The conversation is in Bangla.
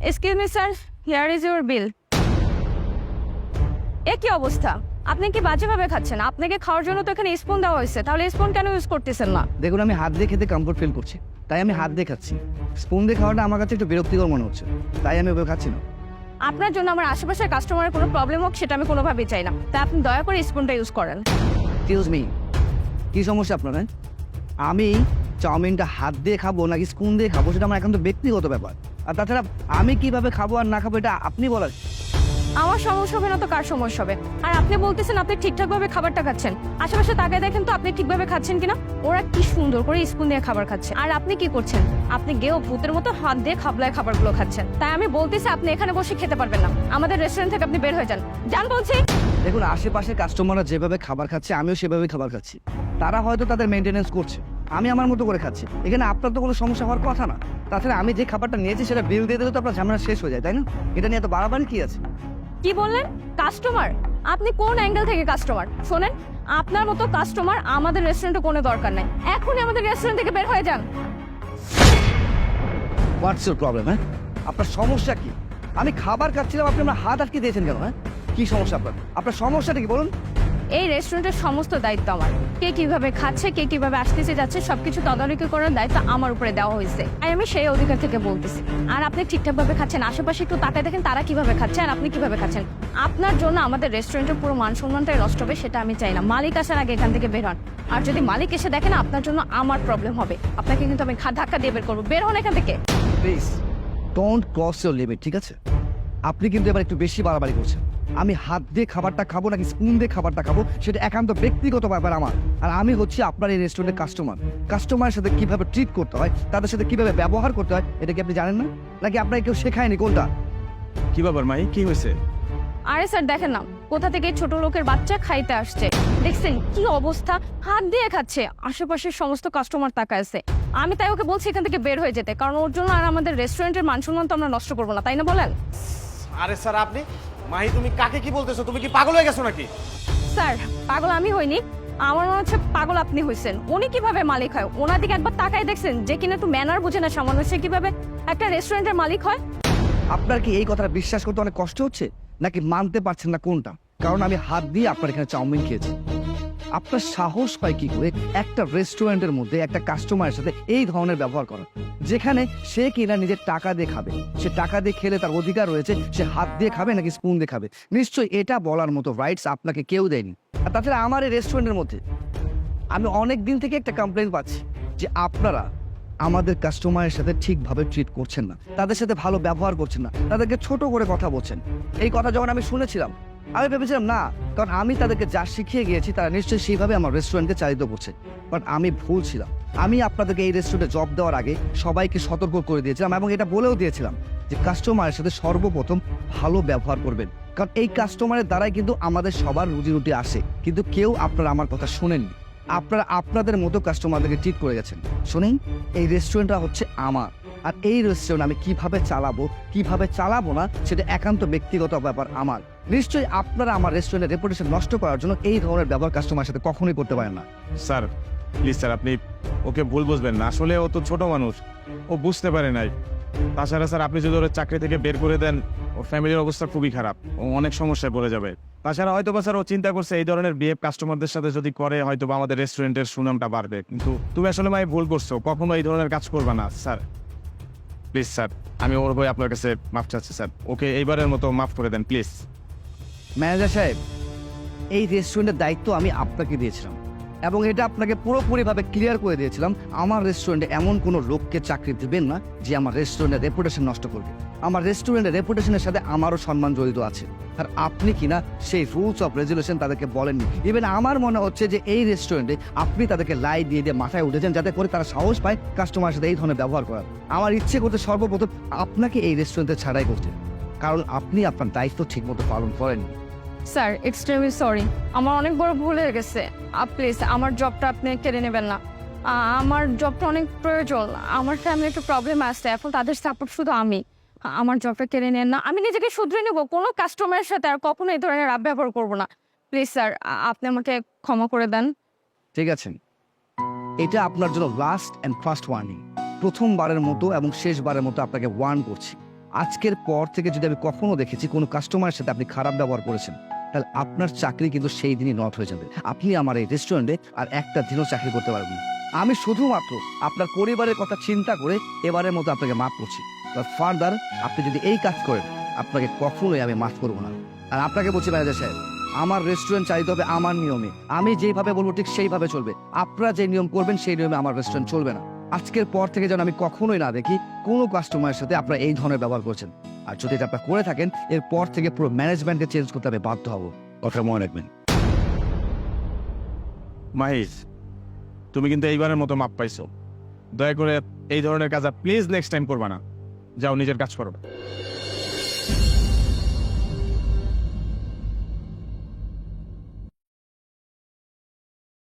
Excuse me sir, here is your bill. এ কি অবস্থা? আপনি কি বাজেভাবে খাচ্ছেন? আপনাকে খাওয়ার জন্য তো এখানে স্পুন দেওয়া হয়েছে, তাহলে স্পুন কেন ইউজ করতেছেন না? দেখুন, আমি হাত দিয়ে খেতে কমফোর্ট ফিল করছি, তাই আমি হাত দিয়ে খাচ্ছি। স্পুন দিয়ে খাওয়াটা আমার কাছে একটু বিরক্তিকর মনে হচ্ছে, তাই আমি ওভাবে খাচ্ছি না। আপনার জন্য আমার আশেপাশের কাস্টমারের কোনো প্রবলেম হোক সেটা আমি কোনোভাবেই চাই না, তাই আপনি দয়া করে স্পুনটা ইউজ করেন। এক্সকিউজ মি, কী সমস্যা আপনার? হ্যাঁ, আমি চাউমিনটা হাত দিয়ে খাবো নাকি স্পুন দিয়ে খাবো সেটা আমার একান্ত ব্যক্তিগত ব্যাপার। আর তাছাড়া আমি কিভাবে খাবো আর না খাবো এটা আপনি বলার। আমার সমস্যা হবে না তো কার সমস্যা হবে? আর আপনি বলতেছেন আপনি ঠিকঠাকভাবে খাবারটা খাচ্ছেন, আশেপাশে তাকায় দেখেন তো আপনি ঠিকভাবে খাচ্ছেন কিনা। ওরা কি সুন্দর করে স্পুন দিয়ে খাবার খাচ্ছে, আর আপনি কি করছেন? আপনি গেও ভূতের মতো হাত দিয়ে খাবলায় খাবারগুলো খাচ্ছেন। তাই আমি বলতেছি আপনি এখানে বসে খেতে পারবেন না, আমাদের রেস্টুরেন্ট থেকে আপনি বের হয়ে যান। যান বলছি। দেখুন, আশেপাশের কাস্টমাররা যেভাবে খাবার খাচ্ছে আমিও সেভাবে খাবার খাচ্ছি। তারা হয়তো তাদের মেনটেনেন্স করছে, আমি আমার মতো করে খাচ্ছি। এখানে আপনার তো কোনো সমস্যা হওয়ার কথা না। তাছাড়া আমি যে খাবারটা নিয়েছি সেটা বিল দিয়ে দিলে তো আপনার ঝামেলা শেষ হয়ে যায়, তাই না? এটা নিয়ে এত বাড়াবাড়ি কি আছে? কি বললেন? কাস্টমার? আপনি কোন অ্যাঙ্গেল থেকে কাস্টমার? শোনেন, আপনার মতো কাস্টমার আমাদের রেস্টুরেন্টে কোনো দরকার নাই। এখনই আমাদের রেস্টুরেন্ট থেকে বের হয়ে যান। What's your problem? হ্যাঁ, আপনার সমস্যা কি? আমি খাবার খাচ্ছিলাম, আপনি আমার হাত আটকে দিয়েছেন কেন? হ্যাঁ, কি সমস্যা আপনার? আপনার সমস্যাটা কি বলুন? এই রেস্টুরেন্টের সমস্ত দায়িত্ব আমার। কে কিভাবে খাচ্ছে, কে কিভাবে আসতেছে যাচ্ছে সবকিছু তদারকি করার দায়িত্ব আমার উপরে দেওয়া হয়েছে, আর আমি সেই অধিকার থেকে বলতেছি। আর আপনি ঠিকঠাকভাবে খাচ্ছেন, আশেপাশে একটু তাকায় দেখেন তারা কিভাবে খাচ্ছে আর আপনি কিভাবে খাচ্ছেন। আপনার জন্য আমাদের রেস্টুরেন্টের পুরো মান সম্মানটাই নষ্ট হবে, সেটা আমি চাই না। মালিক আসার আগে এখান থেকে বের হন। আর যদি মালিক এসে দেখেন আপনার জন্য আমার প্রবলেম হবে, আপনাকে কিন্তু আমি ধাক্কা দিয়ে বের করবো। বের হন এখান থেকে। Please don't cross your limit, ঠিক আছে? আপনি কিন্তু এবার একটু বেশি বাড়াবাড়ি করছেন। আমি হাত দিয়ে খাবারটা খাবো নাকি স্পুন দিয়ে খাবারটা খাবো সেটা একান্ত ব্যক্তিগত ব্যাপার আমার। আর আমি হচ্ছি আপনার এই রেস্টুরেন্টের কাস্টমার। কাস্টমারের সাথে কিভাবে ট্রিট করতে হয়, তাদের সাথে কিভাবে ব্যবহার করতে হয়, এটা কি আপনি জানেন না? নাকি আপনাকে কেউ শেখায়নি কোনটা? কি ব্যাপার মাই, কি হয়েছে? আরে স্যার দেখেন না, কোথা থেকে ছোট লোকের বাচ্চা খাইতে আসছে। দেখছেন কি অবস্থা? হাত দিয়ে খাচ্ছে, আশেপাশের সমস্ত কাস্টমার তাকায় আছে। আমি তাই ওকে বলছি এখান থেকে বের হয়ে যেতে, কারণ ওর জন্য আর আমাদের রেস্টুরেন্টের মান সম্মান তো আমরা নষ্ট করবো না, তাই না বলেন? আরে স্যার, আপনি মাহি তুমি কাকে কি বলতেছো? তুমি কি পাগল হয়ে গেছো নাকি? স্যার পাগল আমি হইনি, আমার মনে হচ্ছে পাগল আপনি হয়েছেন। উনি কিভাবে মালিক হয়? ওনার দিকে একবার তাকাই দেখছেন, যে কিনা একটু ম্যানার বুঝে না সামান্য, সে কিভাবে একটা রেস্টুরেন্টের মালিক হয়? আপনার কি এই কথাটা বিশ্বাস করতে অনেক কষ্ট হচ্ছে নাকি মানতে পারছেন না কোনটা? কারণ আমি হাত দিয়ে আপনার এখানে চাউমিন খেয়েছি। আপনার সাহস পায় কি করে একটা রেস্টুরেন্টের মধ্যে একটা কাস্টমারের সাথে এই ধরনের ব্যবহার করা, যেখানে সে কিনা নিজের টাকা দিয়ে খাবে? সে টাকা দিয়ে খেলে তার অধিকার রয়েছে, সে হাত দিয়ে খাবে নাকি স্পুন দিয়ে খাবে। নিশ্চয়ই এটা বলার মতো রাইটস আপনাকে কেউ দেয়নি। আর তাছাড়া আমার এই রেস্টুরেন্টের মধ্যে আমি অনেক দিন থেকে একটা কমপ্লেন পাচ্ছি যে আপনারা আমাদের কাস্টমারের সাথে ঠিকভাবে ট্রিট করছেন না, তাদের সাথে ভালো ব্যবহার করছেন না, তাদেরকে ছোট করে কথা বলছেন। এই কথা যখন আমি শুনেছিলাম আমি ভেবেছিলাম না, কারণ আমি তাদেরকে যা শিখিয়ে গিয়েছি তারা নিশ্চয়ই সেইভাবে আমার রেস্টুরেন্টকে চালিত করছে। বাট আমি ভুল ছিলাম। আমি আপনাদেরকে এই রেস্টুরেন্টে জব দেওয়ার আগে সবাইকে সতর্ক করে দিয়েছিলাম এবং এটা বলেও দিয়েছিলাম যে কাস্টমারের সাথে সর্বপ্রথম ভালো ব্যবহার করবেন, কারণ এই কাস্টমারের দ্বারাই কিন্তু আমাদের সবার রুজি রুটি আসে। কিন্তু কেউ আপনারা আমার কথা শোনেননি, আপনারা আপনাদের মতো কাস্টমারদেরকে ট্রিট করে গেছেন। শোনেন, এই রেস্টুরেন্টটা হচ্ছে আমার, আর এই রেস্টুরেন্ট আমি কিভাবে চালাবো না সেটা একান্ত ব্যক্তিগত ব্যাপার আমার। নিশ্চয়ই আপনারা আমার রেস্টুরেন্টের রেপুটেশন নষ্ট করার জন্য এই ধরনের ব্যবহার কাস্টমারের সাথে কখনোই করতে পারেন না। স্যার প্লিজ স্যার, আপনি ওকে ভুল বুঝবেন না। আসলে ও তো ছোট মানুষ, ও বুঝতে পারে নাই। তাছাড়া স্যার, আপনি যদি ওর চাকরি থেকে বের করে দেন, ওর ফ্যামিলির অবস্থা খুবই খারাপ, ও অনেক সমস্যায় পড়ে যাবে। তাছাড়া হয়তো বা স্যার ও চিন্তা করছে এই ধরনের বিহেভ কাস্টমারদের সাথে যদি করে হয়তো বা আমাদের রেস্টুরেন্টের সুনামটা বাড়বে। কিন্তু তুমি আসলে মাই ভুল করছো, কখনো এই ধরনের কাজ করবা না স্যার। প্লিজ স্যার, আমি ওর বই আপনার কাছে মাফ চাচ্ছি স্যার, ওকে এইবারের মতো মাফ করে দেন প্লিজ। ম্যানেজার সাহেব, এই রেস্টুরেন্টের দায়িত্ব আমি আপনাকে দিয়েছিলাম এবং এটা আপনাকে পুরোপুরিভাবে ক্লিয়ার করে দিয়েছিলাম। আমার রেস্টুরেন্টে এমন কোনো লোককে চাকরি দেবেন না যে আমার রেস্টুরেন্টের রেপুটেশন নষ্ট করবে। আমার রেস্টুরেন্টের রেপুটেশনের সাথে আমারও সম্মান জড়িত আছে, আর আপনি কিনা সেই রুলস অফ রেজুলেশন তাদেরকে বলেননি। ইভেন আমার মনে হচ্ছে যে এই রেস্টুরেন্টে আপনি তাদেরকে লাই দিয়ে দিয়ে মাথায় উঠেছেন যাতে করে তারা সাহস পায় কাস্টমারের সাথে এই ধরনের ব্যবহার করার। আমার ইচ্ছে করতে সর্বপ্রথম আপনাকে এই রেস্টুরেন্টে ছাড়াই করতে, কারণ আপনি আপনার দায়িত্ব ঠিকমতো পালন করেননি। স্যার এক্সট্রিমলি সরি, আমার অনেক বড় ভুল হয়ে গেছে। প্লিজ আমার জবটা আপনি কেড়ে নেবেন না। আমার জবটা অনেক প্রয়োজন, আমার ফ্যামিলি একটু প্রবলেম আসছে, এখন তাদের সাপোর্ট শুধু আমি। আমার জবটা কেড়ে নেন না, আমি নিজেকে শুধরে নেবো। কোনো কাস্টমারের সাথে আর কখনো এই ধরনের ব্যবহার করবো না। প্লিজ স্যার আপনি আমাকে ক্ষমা করে দেন। ঠিক আছে, এটা আপনার জন্য লাস্ট অ্যান্ড ফার্স্ট ওয়ার্নিং। প্রথমবারের মতো এবং শেষবারের মতো আপনাকে ওয়ার্ন করছি, আজকের পর থেকে যদি আমি কখনো দেখেছি কোনো কাস্টমারের সাথে আপনি খারাপ ব্যবহার করেছেন, তাহলে আপনার চাকরি কিন্তু সেই দিনই নট হয়ে যাবে। আপনি আমার এই রেস্টুরেন্টে আর একটা দিনও চাকরি করতে পারবেন না। আমি শুধুমাত্র আপনার পরিবারের কথা চিন্তা করে এবারের মতো আপনাকে মাফ করছি। ফার্দার আপনি যদি এই কাজ করেন, আপনাকে কখনোই আমি মাফ করবো না। আর আপনাকে বলছি ম্যানেজার সাহেব, আমার রেস্টুরেন্ট চালিত হবে আমার নিয়মে। আমি যেভাবে বলবো ঠিক সেইভাবে চলবে। আপনারা যে নিয়ম করবেন সেই নিয়মে আমার রেস্টুরেন্ট চলবে না। আজকের পর থেকে যেন আমি কখনোই না দেখি কোনো কাস্টমারের সাথে আপনারা এই ধরনের ব্যবহার করছেন। আর যদি এটা আপনারা করে থাকেন, এরপর থেকে পুরো ম্যানেজমেন্টকে চেঞ্জ করতে হবে বাধ্য হবো। কথা মনে রাখবেন। মাহির, তুমি কিন্তু এইবারের মতো মাপ পাইছো। দয়া করে এই ধরনের কাজ প্লিজ নেক্সট টাইম করবা না। যাও, নিজের কাজ করো।